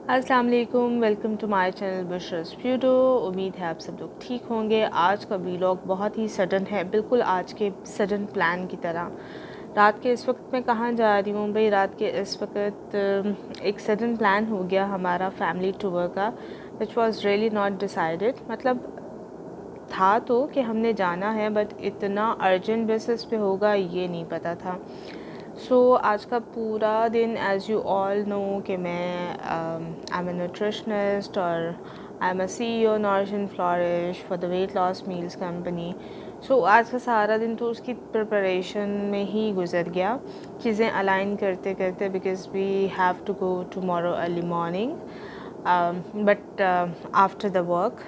अस्सलाम वालेकुम, welcome to my channel बुशरास ब्यूडो। उम्मीद है आप सब लोग ठीक होंगे। आज का वीलॉग बहुत ही सडन है, बिल्कुल आज के सडन प्लान की तरह। रात के इस वक्त मैं कहाँ जा रही हूँ भाई? रात के इस वक्त एक सडन प्लान हो गया हमारा फैमिली टूर का, which was really not decided. मतलब था तो कि हमने जाना है, बट इतना अर्जेंट बेसिस पे होगा ये नहीं पता था। आज का पूरा दिन, एज़ यू ऑल नो कि मैं आई एम ए न्यूट्रिशनिस्ट और I am a CEO nourish and flourish for the weight loss meals company. आज का सारा दिन तो उसकी प्रिपरेशन में ही गुजर गया, चीज़ें अलाइन करते करते, because we have to go tomorrow early morning but after the work.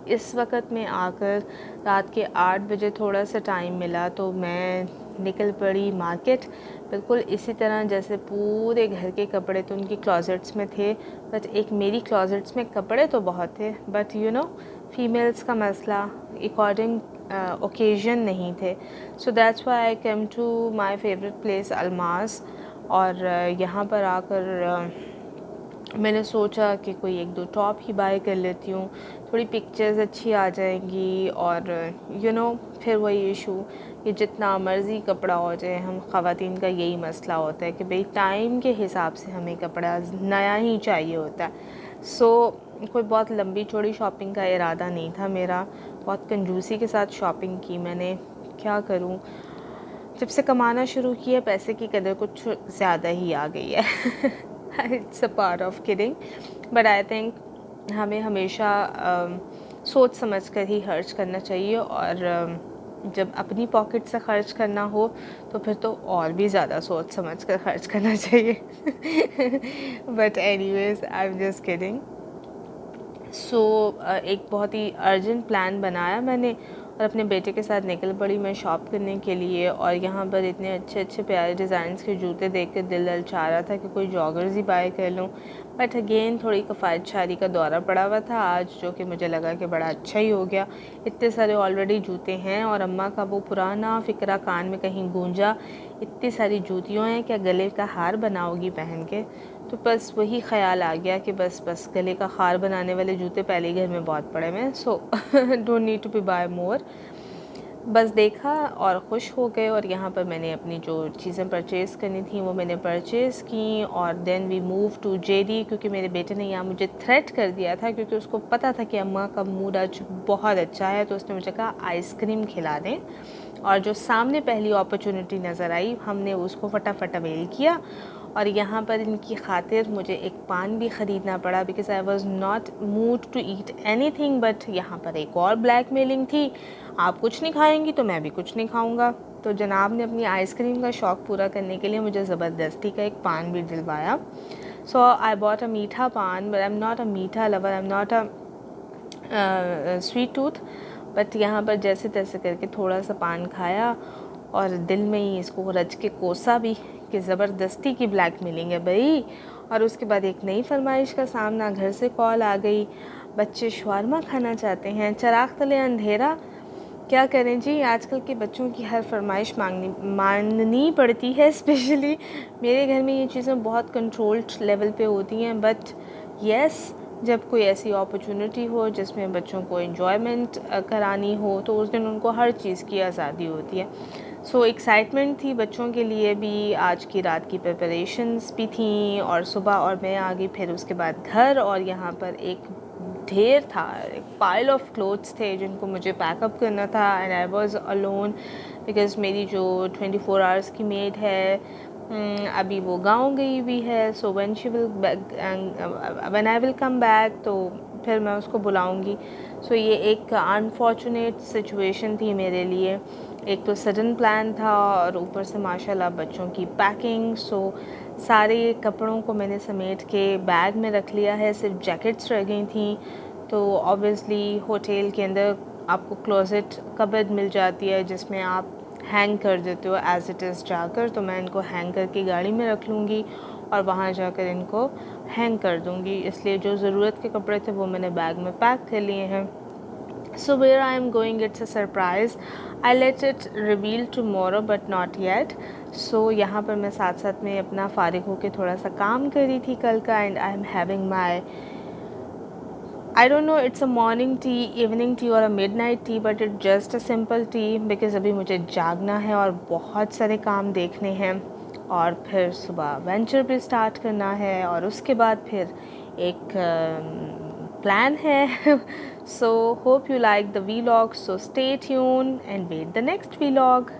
इस वक्त में आकर रात के 8 बजे थोड़ा सा टाइम मिला तो मैं निकल पड़ी मार्केट, बिल्कुल इसी तरह जैसे पूरे घर के कपड़े तो उनकी क्लोजेट्स में थे, बट एक मेरी क्लोजेट्स में कपड़े तो बहुत थे, बट यू नो फीमेल्स का मसला अकॉर्डिंग ओकेजन नहीं थे। That's why I came to my favourite place Almas. और यहाँ पर आकर मैंने सोचा कि कोई एक दो टॉप ही बाय कर लेती हूँ, थोड़ी पिक्चर्स अच्छी आ जाएंगी। और फिर वही इशू कि जितना मर्ज़ी कपड़ा हो जाए, हम ख़वातीन का यही मसला होता है कि भाई टाइम के हिसाब से हमें कपड़ा नया ही चाहिए होता है। कोई बहुत लंबी चौड़ी शॉपिंग का इरादा नहीं था मेरा, बहुत कंजूसी के साथ शॉपिंग की मैंने। क्या करूँ, जब से कमाना शुरू किया पैसे की कदर कुछ ज़्यादा ही आ गई है। It's a part of kidding, but I think हमें हमेशा सोच समझ कर ही खर्च करना चाहिए। और जब अपनी पॉकेट से खर्च करना हो तो फिर तो और भी ज़्यादा सोच समझ कर खर्च करना चाहिए। But anyways I am just kidding. एक बहुत ही अर्जेंट प्लान बनाया मैंने और अपने बेटे के साथ निकल पड़ी मैं शॉप करने के लिए। और यहाँ पर इतने अच्छे अच्छे प्यारे डिज़ाइंस के जूते देख कर दिल ललचा रहा था कि कोई जॉगर्स ही बाय कर लूँ, बट अगेन थोड़ी कफ़ायत शादी का दौरा पड़ा हुआ था आज, जो कि मुझे लगा कि बड़ा अच्छा ही हो गया। इतने सारे ऑलरेडी जूते हैं और अम्मा का वो पुराना फ़िक्रा कान में कहीं गूंजा, इतनी सारी जूतियों हैं, क्या गले का हार बनाओगी पहन के? तो बस वही ख़्याल आ गया कि बस गले का हार बनाने वाले जूते पहले ही घर में बहुत पड़े हैं, don't need to be buy more. बस देखा और ख़ुश हो गए। और यहाँ पर मैंने अपनी जो चीज़ें परचेज़ करनी थी वो मैंने परचेज़ की। और then we move to JD, क्योंकि मेरे बेटे ने यहाँ मुझे थ्रेट कर दिया था, क्योंकि उसको पता था कि अम्मा का मूड आज बहुत अच्छा है, तो उसने मुझे कहा आइसक्रीम खिला दें। और जो सामने पहली अपॉर्चुनिटी नज़र आई हमने उसको फटाफट अवेल किया। और यहाँ पर इनकी खातिर मुझे एक पान भी ख़रीदना पड़ा, because I was not mood to eat anything. But यहाँ पर एक और ब्लैकमेलिंग थी, आप कुछ नहीं खाएंगी तो मैं भी कुछ नहीं खाऊंगा। तो जनाब ने अपनी आइसक्रीम का शौक़ पूरा करने के लिए मुझे ज़बरदस्ती का एक पान भी दिलवाया। आई बॉट अ मीठा पान, but I am not a मीठा lover, I am not a sweet tooth. But यहाँ पर जैसे तैसे करके थोड़ा सा पान खाया और दिल में ही इसको रच के कोसा भी कि ज़बरदस्ती की ब्लैकमेलिंग है भाई। और उसके बाद एक नई फरमाइश का सामना, घर से कॉल आ गई, बच्चे शवारमा खाना चाहते हैं, चिराग तले अंधेरा। क्या करें जी, आजकल के बच्चों की हर फरमाइश माननी पड़ती है। स्पेशली मेरे घर में ये चीज़ें बहुत कंट्रोल्ड लेवल पे होती हैं, बट येस, जब कोई ऐसी अपॉर्चुनिटी हो जिसमें बच्चों को एंजॉयमेंट करानी हो तो उस दिन उनको हर चीज़ की आज़ादी होती है। एक्साइटमेंट थी बच्चों के लिए भी, आज की रात की प्रिपरेशंस भी थी, और सुबह और मैं आ गई फिर उसके बाद घर। और यहाँ पर एक ढेर था, एक पाइल ऑफ क्लोथ्स थे जिनको मुझे पैकअप करना था, and I was alone, because मेरी जो 24 आवर्स की मेड है अभी वो गांव गई हुई है। When I will come back तो फिर मैं उसको बुलाऊंगी। ये एक अनफॉर्चुनेट सिचुएशन थी मेरे लिए। एक तो सडन प्लान था और ऊपर से माशाल्लाह बच्चों की पैकिंग। सारे कपड़ों को मैंने समेट के बैग में रख लिया है, सिर्फ जैकेट्स रह गई थी। तो ऑब्वियसली होटल के अंदर आपको क्लोजेट कबर्ड मिल जाती है जिसमें आप हैंग कर देते हो एज़ इट इज़ जाकर। तो मैं इनको हैंग करके गाड़ी में रख लूँगी और वहाँ जाकर इनको हैंग कर दूँगी। इसलिए जो ज़रूरत के कपड़े थे वो मैंने बैग में पैक कर लिए हैं। So where I am going, it's a surprise. I let it reveal tomorrow but not yet. So यहाँ पर मैं साथ साथ में अपना फ़ारिग होकर थोड़ा सा काम कर रही थी कल का, and I am having my, I don't know, it's a morning tea, evening tea or a midnight tea, but it's just a simple tea because अभी मुझे जागना है और बहुत सारे काम देखने हैं, और फिर सुबह वेंचर भी स्टार्ट करना है, और उसके बाद फिर एक प्लान है. So hope you like the vlog, so stay tuned and wait the next vlog.